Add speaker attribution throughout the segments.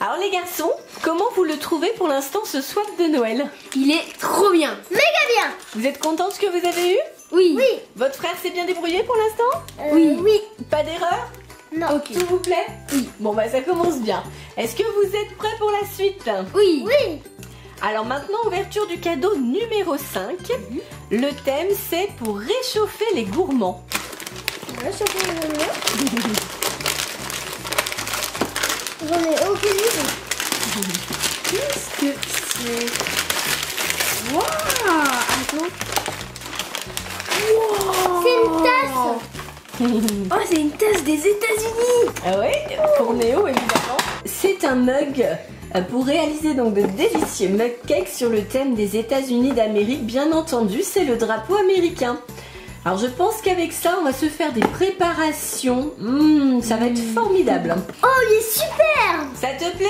Speaker 1: Alors les garçons, comment vous le trouvez pour l'instant ce swap de Noël?
Speaker 2: Il est trop bien.
Speaker 3: Méga bien.
Speaker 1: Vous êtes contents de ce que vous avez eu?
Speaker 2: Oui.
Speaker 3: Oui.
Speaker 1: Votre frère s'est bien débrouillé pour l'instant?
Speaker 3: Oui.
Speaker 1: Pas d'erreur?
Speaker 3: Non.
Speaker 2: Ok.
Speaker 1: S'il vous plaît?
Speaker 2: Oui.
Speaker 1: Bon bah ça commence bien. Est-ce que vous êtes prêts pour la suite?
Speaker 2: Oui.
Speaker 3: Oui.
Speaker 1: Alors maintenant, ouverture du cadeau numéro 5. Le thème c'est pour réchauffer les gourmands.
Speaker 3: J'en ai aucune idée.
Speaker 2: Qu'est-ce que c'est? Waouh. Attends. Wow.
Speaker 3: C'est une tasse.
Speaker 2: Oh, c'est une tasse des États-Unis.
Speaker 1: Ah ouais, pour Néo évidemment. C'est un mug pour réaliser donc de délicieux mug cakes sur le thème des États-Unis d'Amérique. Bien entendu, c'est le drapeau américain. Alors je pense qu'avec ça, on va se faire des préparations. Ça va être formidable.
Speaker 3: Oh, il est super.
Speaker 1: Ça te plaît?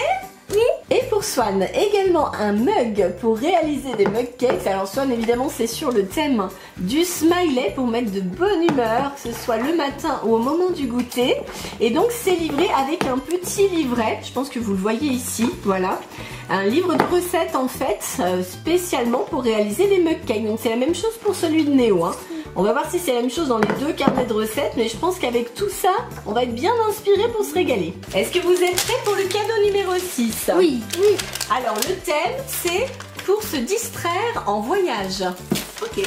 Speaker 3: Oui.
Speaker 1: Et pour Swan, également un mug pour réaliser des mug cakes. Alors Swan, évidemment, c'est sur le thème du smiley pour mettre de bonne humeur, que ce soit le matin ou au moment du goûter. Et donc c'est livré avec un petit livret, je pense que vous le voyez ici, voilà. Un livre de recettes en fait, spécialement pour réaliser les mug cakes. Donc c'est la même chose pour celui de Néo, hein. On va voir si c'est la même chose dans les deux carnets de recettes, mais je pense qu'avec tout ça, on va être bien inspiré pour se régaler. Est-ce que vous êtes prêts pour le cadeau numéro 6?
Speaker 2: Oui.
Speaker 3: Oui.
Speaker 1: Alors le thème, c'est pour se distraire en voyage. Ok.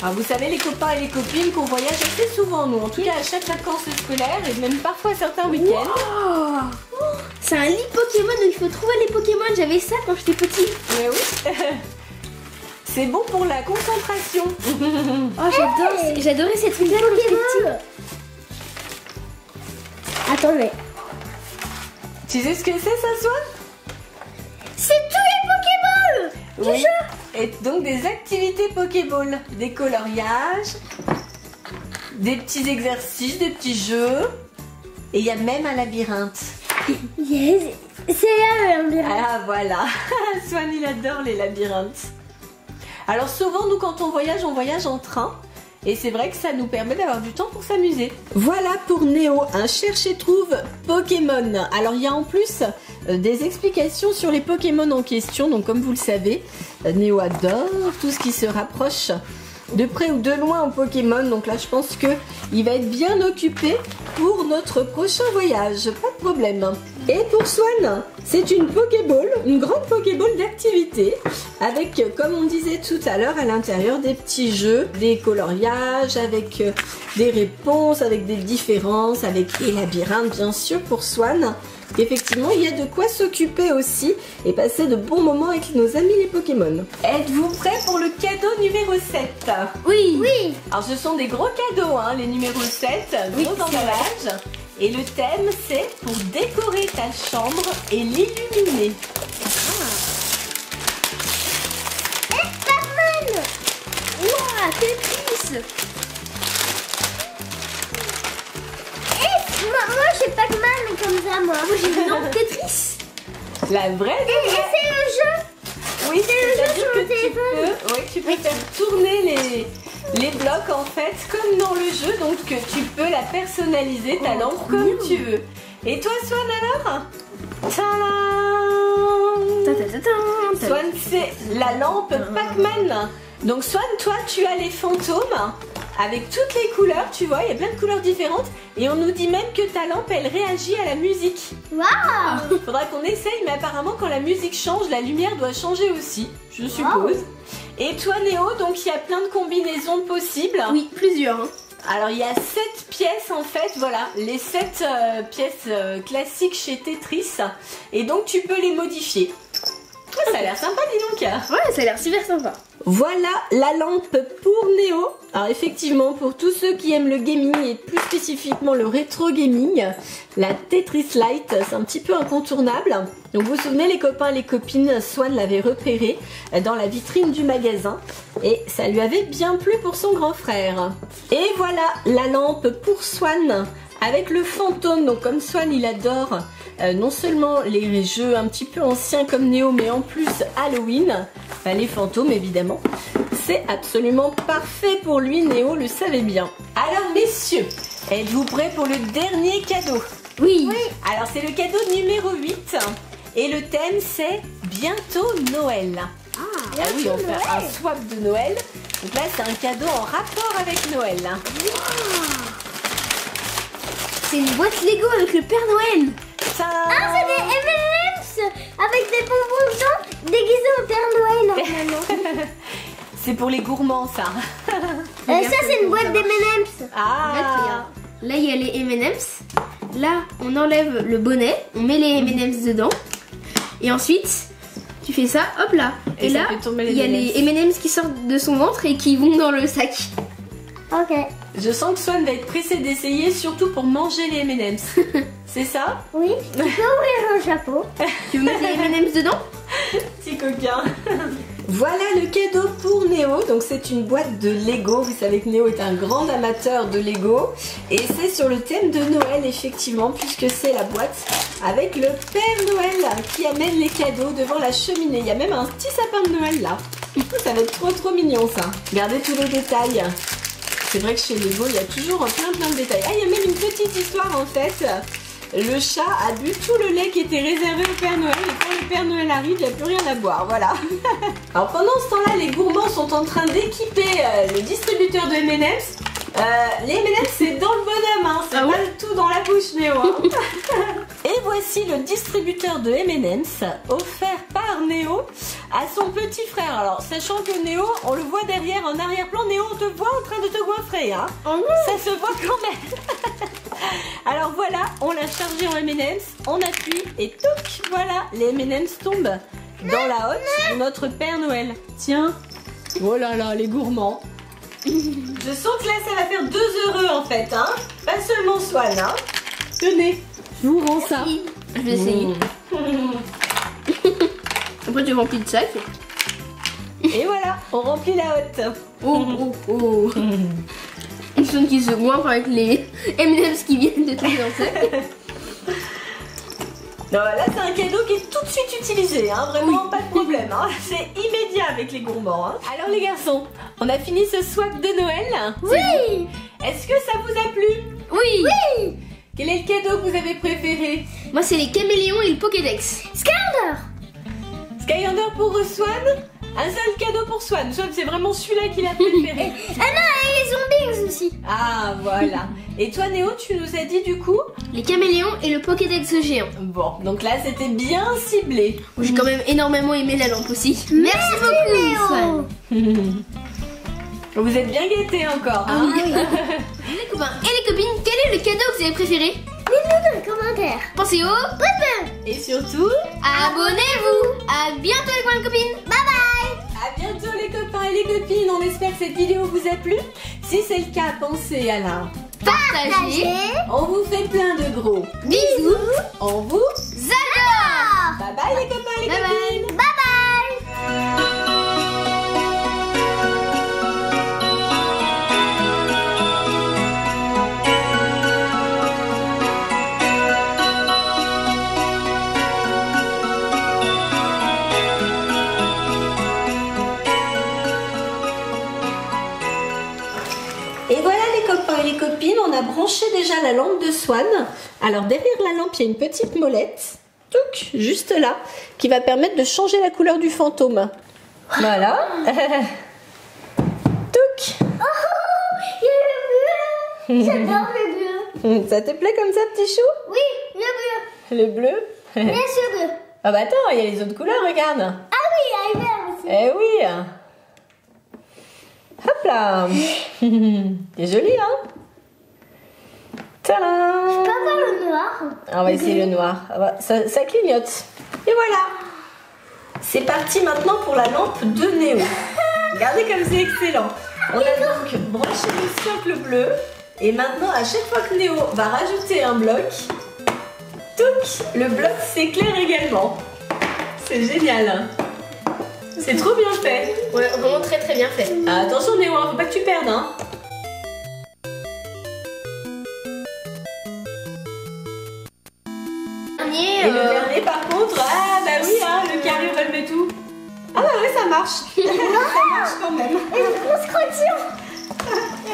Speaker 1: Alors vous savez les copains et les copines qu'on voyage assez souvent nous, en tout cas à chaque vacances scolaires et même parfois certains week-ends.
Speaker 2: Oh, c'est un lit Pokémon, donc il faut trouver les Pokémon. J'avais ça quand j'étais petit.
Speaker 1: Mais oui. C'est bon pour la concentration.
Speaker 2: Oh, j'adore. J'adorais cette truc-là quand j'étais petit.
Speaker 3: Attends, mais
Speaker 1: Tu sais ce que c'est ça, Swan?
Speaker 3: c'est tous les Pokéballs.
Speaker 1: Oui. Et donc des activités Pokéball, des coloriages, des petits exercices, des petits jeux. Et il y a même un labyrinthe.
Speaker 3: Yes. C'est là un labyrinthe.
Speaker 1: Ah voilà, Swan il adore les labyrinthes. Alors souvent nous quand on voyage en train. Et c'est vrai que ça nous permet d'avoir du temps pour s'amuser. Voilà pour Néo, un cherche et trouve Pokémon. Alors il y a en plus des explications sur les Pokémon en question. Donc comme vous le savez, Néo adore tout ce qui se rapproche de près ou de loin en Pokémon. Donc là je pense qu'il va être bien occupé pour notre prochain voyage. Pas de problème. Et pour Swan, c'est une Pokéball, une grande Pokéball d'activité avec, comme on disait tout à l'heure, à l'intérieur des petits jeux, des coloriages, avec des réponses, avec des différences, avec des labyrinthes bien sûr pour Swan. Effectivement, il y a de quoi s'occuper aussi et passer de bons moments avec nos amis les Pokémon. Êtes-vous prêts pour le cadeau numéro 7?
Speaker 2: Oui.
Speaker 3: Oui.
Speaker 1: Alors ce sont des gros cadeaux, hein, les numéros 7, gros emballages. Et le thème c'est pour décorer ta chambre et l'illuminer.
Speaker 3: Pac-Man.
Speaker 2: Ouah, Tetris.
Speaker 3: Moi j'ai Pac-Man mais comme ça moi.
Speaker 2: Moi j'ai une lampe Tetris.
Speaker 1: La vraie
Speaker 3: Et c'est le jeu.
Speaker 1: Oui,
Speaker 3: c'est le jeu
Speaker 1: c'est-à-dire
Speaker 3: sur
Speaker 1: que
Speaker 3: le téléphone.
Speaker 1: tu peux faire tourner les blocs en fait comme dans le jeu, donc tu peux la personnaliser ta lampe comme tu veux. Et toi Swan alors? Tadam! Swan c'est la lampe Pac-Man. Donc Swan, toi tu as les fantômes avec toutes les couleurs, tu vois, il y a plein de couleurs différentes et on nous dit même que ta lampe elle réagit à la musique.
Speaker 3: Waouh.
Speaker 1: Faudra qu'on essaye, mais apparemment quand la musique change, la lumière doit changer aussi, je suppose. Et toi Néo, donc il y a plein de combinaisons possibles.
Speaker 2: Oui, plusieurs. Hein.
Speaker 1: Alors il y a 7 pièces en fait, voilà, les 7 pièces classiques chez Tetris. Et donc tu peux les modifier. Oh, ça a l'air sympa dis donc.
Speaker 2: Ouais, ça a l'air super sympa.
Speaker 1: Voilà la lampe pour Néo. Alors effectivement, pour tous ceux qui aiment le gaming et plus spécifiquement le rétro gaming, la Tetris Lite, c'est un petit peu incontournable. Donc vous vous souvenez les copains et les copines, Swan l'avait repéré dans la vitrine du magasin et ça lui avait bien plu pour son grand frère. Et voilà la lampe pour Swan avec le fantôme. Donc comme Swan il adore non seulement les jeux un petit peu anciens comme Néo, mais en plus Halloween, les fantômes évidemment. C'est absolument parfait pour lui, Néo le savait bien. Alors messieurs, êtes-vous prêts pour le dernier cadeau?
Speaker 2: Oui.
Speaker 1: Alors c'est le cadeau numéro 8 et le thème c'est bientôt Noël. Ah oui, on fait un swap de Noël. Donc là c'est un cadeau en rapport avec Noël.
Speaker 2: C'est une boîte Lego avec le Père Noël.
Speaker 3: Ah, c'est des M&M's avec des bonbons dedans déguisés en Père Noël normalement.
Speaker 1: C'est pour les gourmands ça.
Speaker 3: Ça c'est une boîte d'M&M's.
Speaker 1: Ah.
Speaker 2: Là, il y a les M&M's. Là, on enlève le bonnet, on met les M&M's dedans. Et ensuite, tu fais ça, hop là.
Speaker 1: Et
Speaker 2: là,
Speaker 1: ça fait tomber les
Speaker 2: il y a les M&M's qui sortent de son ventre et qui vont dans le sac.
Speaker 3: Ok.
Speaker 1: Je sens que Swan va être pressée d'essayer, surtout pour manger les M&M's. C'est ça?
Speaker 3: Oui, tu peux ouvrir un chapeau.
Speaker 2: Tu veux mettre les M&M's dedans?
Speaker 1: Petit coquin. Voilà le cadeau pour Néo. Donc c'est une boîte de Lego. Vous savez que Néo est un grand amateur de Lego. Et c'est sur le thème de Noël effectivement, puisque c'est la boîte avec le Père Noël qui amène les cadeaux devant la cheminée. Il y a même un petit sapin de Noël là. Ça va être trop mignon ça. Regardez tous les détails. C'est vrai que chez Lego il y a toujours plein de détails. Ah, il y a même une petite histoire en fait. Le chat a bu tout le lait qui était réservé au Père Noël et quand le Père Noël arrive, il n'y a plus rien à boire, voilà. Alors pendant ce temps-là, les gourmands sont en train d'équiper le distributeur de M&M's. Les M&M's c'est dans le bonhomme, hein, c'est pas du tout dans la bouche Néo. Hein. Et voici le distributeur de M&M's offert par Néo à son petit frère. Alors sachant que Néo, on le voit derrière en arrière-plan, Néo on te voit en train de te goinfrer, hein. Ça se voit quand même. Alors voilà, on l'a chargé en M&M's, on appuie et touc, voilà, les M&M's tombent dans la hotte de notre Père Noël. Tiens, oh là là, les gourmands. Je sens que là ça va faire 2 heureux en fait, hein. Pas seulement Swan, hein. Tenez, je vous rends ça.
Speaker 2: Je vais essayer. Après tu remplis le sac.
Speaker 1: Et voilà, on remplit la hotte.
Speaker 2: Oh. Une sonne qui se goinfre avec les M&M's qui viennent de tomber dans le sac.
Speaker 1: Non, là c'est un cadeau qui est tout de suite utilisé, hein, vraiment pas de problème, hein. C'est immédiat avec les gourmands. Hein. Alors les garçons, on a fini ce swap de Noël.
Speaker 3: Oui.
Speaker 1: Est-ce que ça vous a plu?
Speaker 2: Oui.
Speaker 1: Quel est le cadeau que vous avez préféré?
Speaker 2: Moi c'est les caméléons et le Pokédex.
Speaker 3: Skylander.
Speaker 1: Skylander pour Swan? Un seul cadeau pour Swan. Swan c'est vraiment celui-là qu'il a préféré.
Speaker 3: Ah non, et les zombies aussi.
Speaker 1: Ah voilà. Et toi Néo, tu nous as dit du coup?
Speaker 2: Les caméléons et le Pokédex géant.
Speaker 1: Bon, donc là c'était bien ciblé.
Speaker 2: J'ai quand même énormément aimé la lampe aussi. Merci beaucoup Swan.
Speaker 1: Vous êtes bien gâtés encore. Hein.
Speaker 2: Les copains et les copines, quel est le cadeau que vous avez préféré?
Speaker 3: Dites-nous dans les commentaires.
Speaker 2: Pensez au
Speaker 3: Bye
Speaker 1: Et surtout,
Speaker 2: abonnez-vous. À bientôt les copains et copines.
Speaker 3: bye.
Speaker 1: à bientôt les copains et les copines. On espère que cette vidéo vous a plu. Si c'est le cas, pensez à la
Speaker 2: Partagez.
Speaker 1: On vous fait plein de gros
Speaker 2: Bisous.
Speaker 1: On vous
Speaker 2: J'adore.
Speaker 1: bye bye les copains et les
Speaker 2: Bye bye.
Speaker 1: copines.
Speaker 3: Bye bye.
Speaker 1: Et voilà les copains et les copines, on a branché déjà la lampe de Swan. Alors derrière la lampe, il y a une petite molette, touc, juste là, qui va permettre de changer la couleur du fantôme. Voilà. Touc.
Speaker 3: Il y a le bleu. J'adore le bleu.
Speaker 1: Ça te plaît comme ça, petit chou?
Speaker 3: Oui, le bleu.
Speaker 1: Le bleu?
Speaker 3: Bien sûr bleu.
Speaker 1: Ah bah attends, il y a les autres couleurs, regarde.
Speaker 3: Ah oui, il y a le vert aussi.
Speaker 1: Eh oui. Hop là. C'est joli, hein? Tadam.
Speaker 3: Je peux avoir le noir.
Speaker 1: On va essayer le noir. Ça clignote. Et voilà. C'est parti maintenant pour la lampe de Néo. Regardez comme c'est excellent. On a donc branché le socle bleu. Et maintenant, à chaque fois que Néo va rajouter un bloc, touc, le bloc s'éclaire également. C'est génial. C'est trop bien fait.
Speaker 2: Ouais, vraiment très très bien fait.
Speaker 1: Ah, attention Néo, faut pas que tu perdes. Hein. Et le dernier par contre, ah bah oui, hein, le carré on va le mettre tout. Ah bah ouais, ça marche. Ça marche quand même.
Speaker 3: Et le gros scrotillon.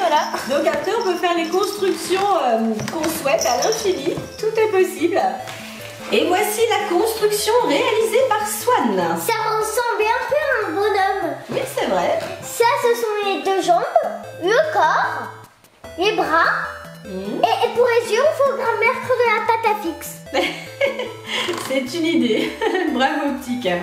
Speaker 2: voilà.
Speaker 1: Donc après, on peut faire les constructions qu'on souhaite à l'infini. Tout est possible. Et voici la construction réalisée par Swan.
Speaker 3: Ça ressemble un peu à un bonhomme.
Speaker 1: Oui, c'est vrai.
Speaker 3: Ça, ce sont les deux jambes, le corps, les bras. Et pour les yeux, il faudra mettre de la pâte à fixe.
Speaker 1: C'est une idée. Bravo, petit cœur.